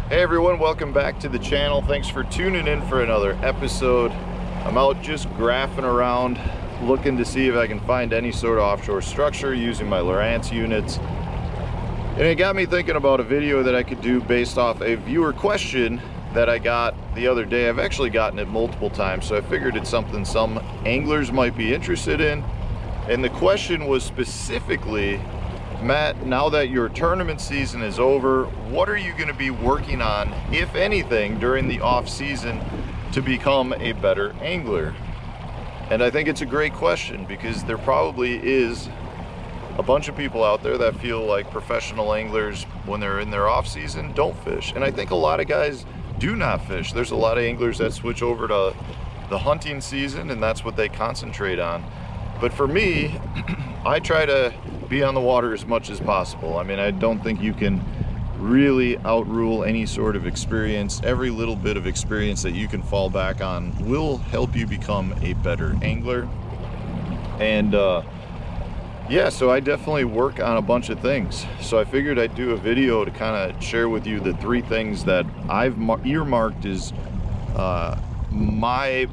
Hey everyone, welcome back to the channel. Thanks for tuning in for another episode. I'm out just graphing around, looking to see if I can find any sort of offshore structure using my Lowrance units. And it got me thinking about a video that I could do based off a viewer question that I got the other day. I've actually gotten it multiple times, so I figured it's something some anglers might be interested in. And the question was specifically, Matt, now that your tournament season is over, what are you going to be working on, if anything, during the off season to become a better angler? And I think it's a great question, because there probably is a bunch of people out there that feel like professional anglers, when they're in their off season, don't fish. And I think a lot of guys do not fish. There's a lot of anglers that switch over to the hunting season, and that's what they concentrate on. But for me, I try to be on the water as much as possible. I mean, I don't think you can really outrule any sort of experience. Every little bit of experience that you can fall back on will help you become a better angler. And yeah, so I definitely work on a bunch of things. So I figured I'd do a video to kind of share with you the three things that I've earmarked as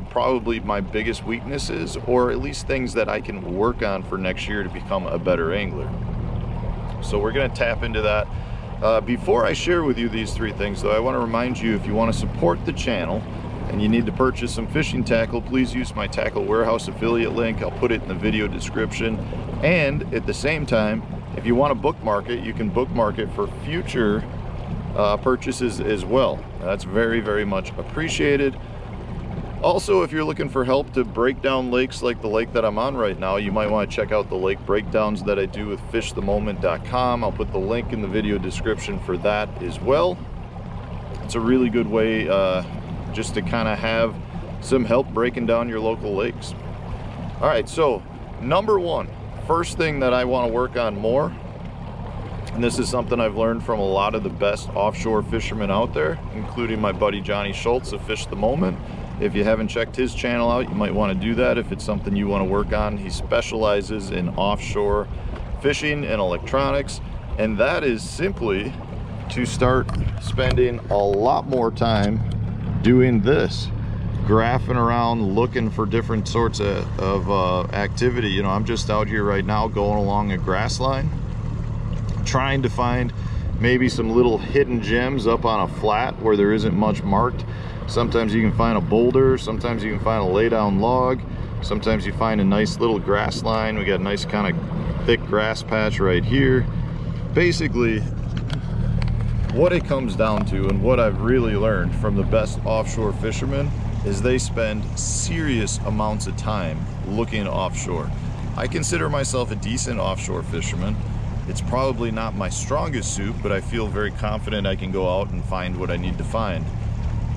probably my biggest weaknesses, or at least things that I can work on for next year to become a better angler. So we're going to tap into that. Before I share with you these three things though, I want to remind you, if you want to support the channel and you need to purchase some fishing tackle, please use my Tackle Warehouse affiliate link. I'll put it in the video description. And at the same time, if you want to bookmark it, you can bookmark it for future purchases as well. That's very, very much appreciated. Also, if you're looking for help to break down lakes like the lake that I'm on right now, you might want to check out the lake breakdowns that I do with fishthemoment.com. I'll put the link in the video description for that as well. It's a really good way just to kind of have some help breaking down your local lakes. All right, so number one, first thing that I want to work on more, and this is something I've learned from a lot of the best offshore fishermen out there, including my buddy Johnny Schultz of Fish the Moment. If you haven't checked his channel out, you might want to do that if it's something you want to work on. He specializes in offshore fishing and electronics, and that is simply to start spending a lot more time doing this, graphing around, looking for different sorts of activity. You know, I'm just out here right now going along a grass line, trying to find maybe some little hidden gems up on a flat where there isn't much marked. Sometimes you can find a boulder, sometimes you can find a lay down log, sometimes you find a nice little grass line. We got a nice kind of thick grass patch right here. Basically, what it comes down to, and what I've really learned from the best offshore fishermen, is they spend serious amounts of time looking offshore. I consider myself a decent offshore fisherman. It's probably not my strongest suit, but I feel very confident I can go out and find what I need to find.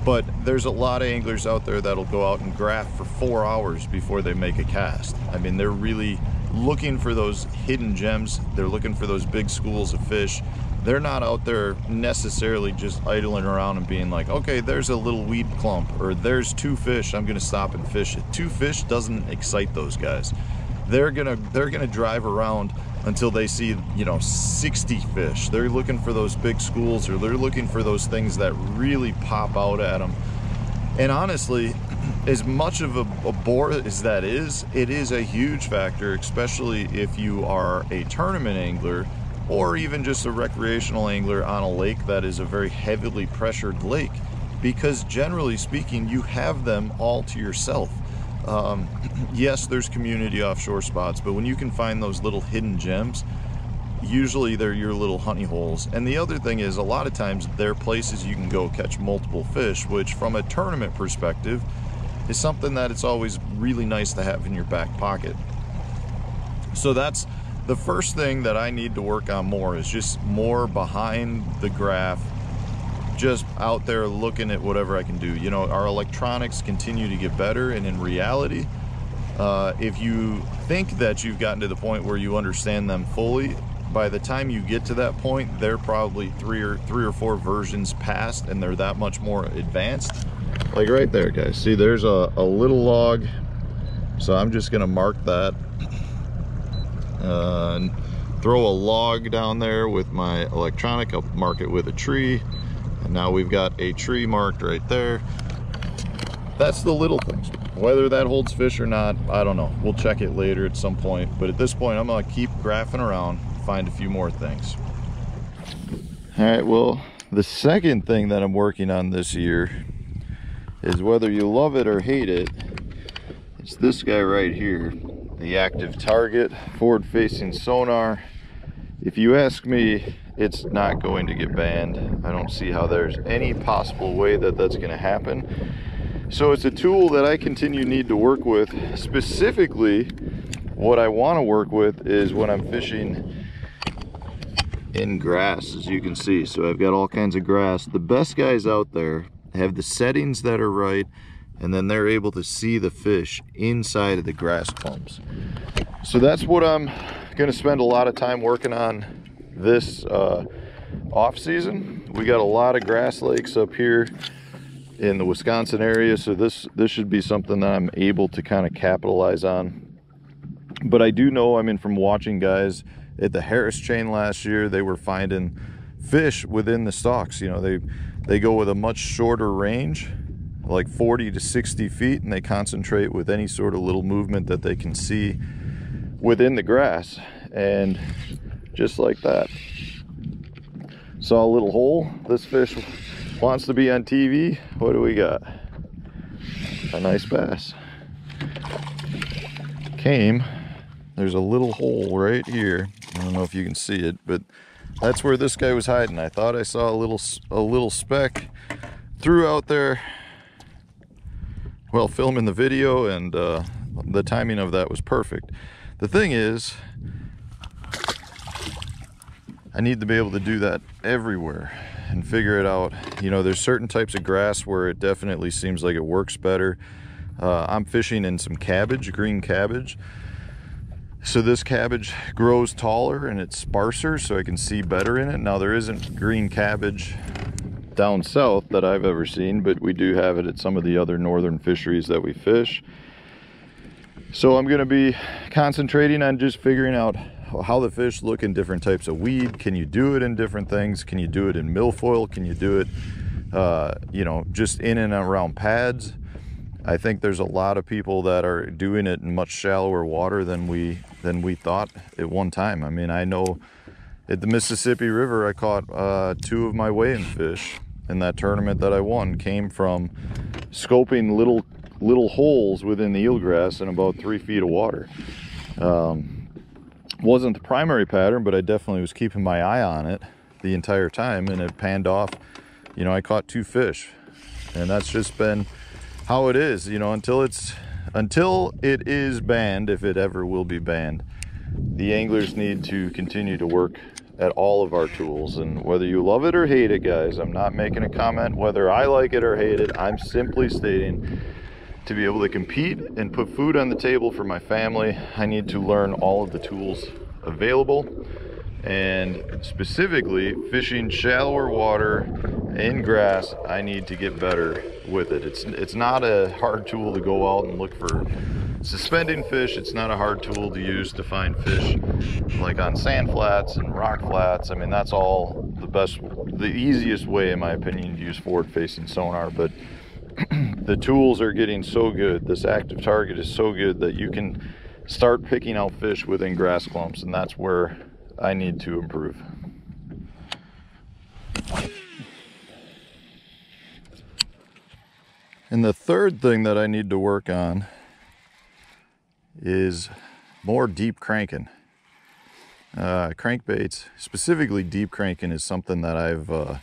But there's a lot of anglers out there that'll go out and graph for 4 hours before they make a cast. I mean, they're really looking for those hidden gems. They're looking for those big schools of fish. They're not out there necessarily just idling around and being like, okay, there's a little weed clump, or there's 2 fish, I'm gonna stop and fish it. 2 fish doesn't excite those guys. They're gonna drive around until they see, you know, 60 fish. They're looking for those big schools, or they're looking for those things that really pop out at them. And honestly, as much of a bore as that is, it is a huge factor, especially if you are a tournament angler or even just a recreational angler on a lake that is a very heavily pressured lake, because generally speaking, you have them all to yourself. Yes, there's community offshore spots, but when you can find those little hidden gems, usually they're your little honey holes. And the other thing is, a lot of times they're places you can go catch multiple fish, which from a tournament perspective is something that it's always really nice to have in your back pocket. So that's the first thing that I need to work on more, is just more behind the graph, just out there looking at whatever I can do. You know, our electronics continue to get better, and in reality, if you think that you've gotten to the point where you understand them fully, by the time you get to that point, they're probably three or four versions past, and they're that much more advanced. Like right there, guys, see there's a little log, so I'm just gonna mark that, throw a log down there with my electronic. I'll mark it with a tree. And now we've got a tree marked right there. That's the little things. Whether that holds fish or not, I don't know. We'll check it later at some point. But at this point, I'm gonna keep graphing around, find a few more things. All right, well, the second thing that I'm working on this year is, whether you love it or hate it, it's this guy right here, the active target forward-facing sonar. If you ask me, it's not going to get banned. I don't see how there's any possible way that that's going to happen. So it's a tool that I need to work with. Specifically, what I want to work with is when I'm fishing in grass, as you can see. So I've got all kinds of grass. The best guys out there have the settings that are right, and then they're able to see the fish inside of the grass clumps. So that's what I'm going to spend a lot of time working on this off season. We got a lot of grass lakes up here in the Wisconsin area, so this should be something that I'm able to kind of capitalize on. But I do know, I mean, from watching guys at the Harris chain last year, they were finding fish within the stalks. You know, they go with a much shorter range, like 40 to 60 feet, and they concentrate with any sort of little movement that they can see within the grass. And just like that, saw a little hole. This fish wants to be on TV. What do we got? A nice bass. Came, there's a little hole right here. I don't know if you can see it, but that's where this guy was hiding. I thought I saw a little speck. Threw out there while filming the video, and the timing of that was perfect. The thing is, I need to be able to do that everywhere and figure it out. You know, there's certain types of grass where it definitely seems like it works better. I'm fishing in some cabbage, green cabbage. So this cabbage grows taller and it's sparser, so I can see better in it. Now, there isn't green cabbage down south that I've ever seen, but we do have it at some of the other northern fisheries that we fish. So I'm going to be concentrating on just figuring out how the fish look in different types of weed. Can you do it in different things? Can you do it in milfoil? Can you do it, you know, just in and around pads? I think there's a lot of people that are doing it in much shallower water than we thought at one time. I mean, I know at the Mississippi River, I caught 2 of my weighing fish in that tournament that I won. Came from scoping little holes within the eelgrass in about 3 feet of water. Wasn't the primary pattern, but I definitely was keeping my eye on it the entire time, and it panned off. You know, I caught 2 fish, and that's just been how it is, you know, until it is banned, if it ever will be banned. The anglers need to continue to work at all of our tools, and whether you love it or hate it, guys, I'm not making a comment whether I like it or hate it. I'm simply stating, to be able to compete and put food on the table for my family, I need to learn all of the tools available, and specifically fishing shallower water in grass, I need to get better with it. It's not a hard tool to go out and look for suspending fish. It's not a hard tool to use to find fish like on sand flats and rock flats. I mean, that's all the easiest way, in my opinion, to use forward-facing sonar. But the tools are getting so good. This active target is so good that you can start picking out fish within grass clumps, and that's where I need to improve. And the third thing that I need to work on is more deep cranking. Crankbaits, specifically deep cranking, is something that I've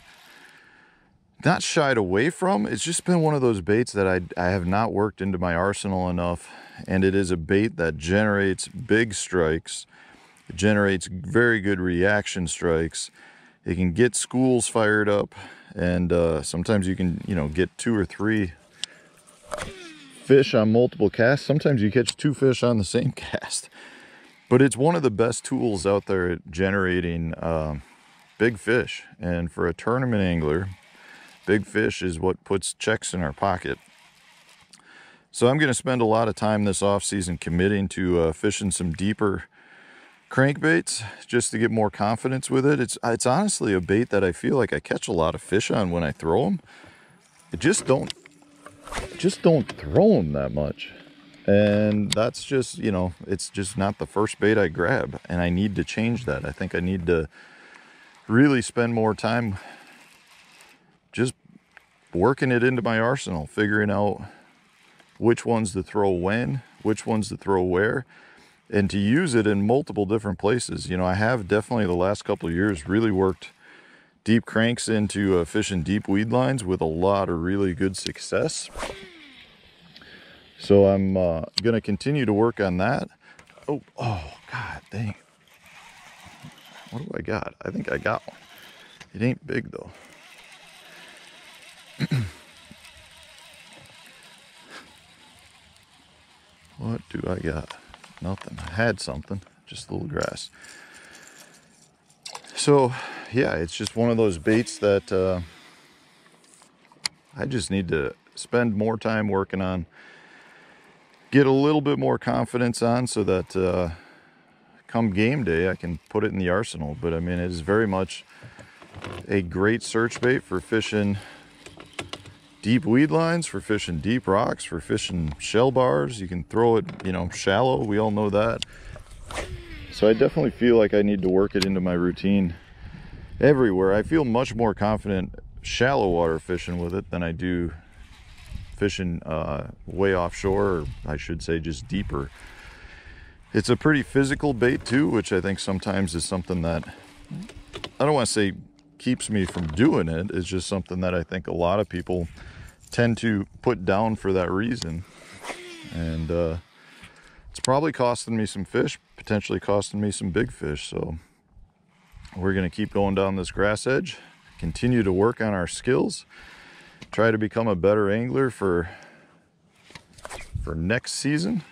not shied away from. It's just been one of those baits that I have not worked into my arsenal enough, and it is a bait that generates big strikes. It generates very good reaction strikes. It can get schools fired up, and sometimes you can, you know, get 2 or 3 fish on multiple casts. Sometimes you catch 2 fish on the same cast. But it's one of the best tools out there at generating big fish. And for a tournament angler, big fish is what puts checks in our pocket. So I'm going to spend a lot of time this off season committing to fishing some deeper crankbaits just to get more confidence with it. It's honestly a bait that I feel like I catch a lot of fish on when I throw them. I just don't throw them that much. And that's just, you know, it's just not the first bait I grab, and I need to change that. I think I need to really spend more time just working it into my arsenal, figuring out which ones to throw when, which ones to throw where, and to use it in multiple different places. You know, I have definitely the last couple of years really worked deep cranks into fishing deep weed lines with a lot of really good success. So I'm gonna continue to work on that. Oh God dang. What do I got? I think I got one. It ain't big though. What do I got? Nothing. I had something, just a little grass. So yeah, it's just one of those baits that I just need to spend more time working on, get a little bit more confidence on, so that come game day I can put it in the arsenal. But I mean, it is very much a great search bait for fishing deep weed lines, for fishing deep rocks, for fishing shell bars. You can throw it, you know, shallow. We all know that. So I definitely feel like I need to work it into my routine everywhere. I feel much more confident shallow water fishing with it than I do fishing way offshore, or I should say just deeper. It's a pretty physical bait too, which I think sometimes is something that, I don't want to say keeps me from doing it. It's just something that I think a lot of people tend to put down for that reason. And it's probably costing me some fish, potentially costing me some big fish. So we're going to keep going down this grass edge, continue to work on our skills, try to become a better angler for next season.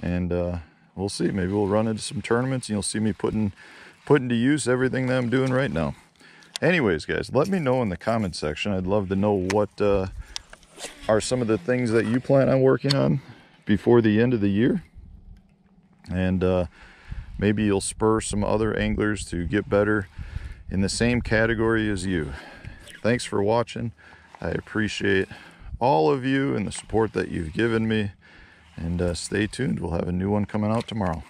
And we'll see, maybe we'll run into some tournaments and you'll see me putting to use everything that I'm doing right now. Anyways, guys, let me know in the comment section. I'd love to know what are some of the things that you plan on working on before the end of the year. And maybe you'll spur some other anglers to get better in the same category as you. Thanks for watching. I appreciate all of you and the support that you've given me. And stay tuned. We'll have a new one coming out tomorrow.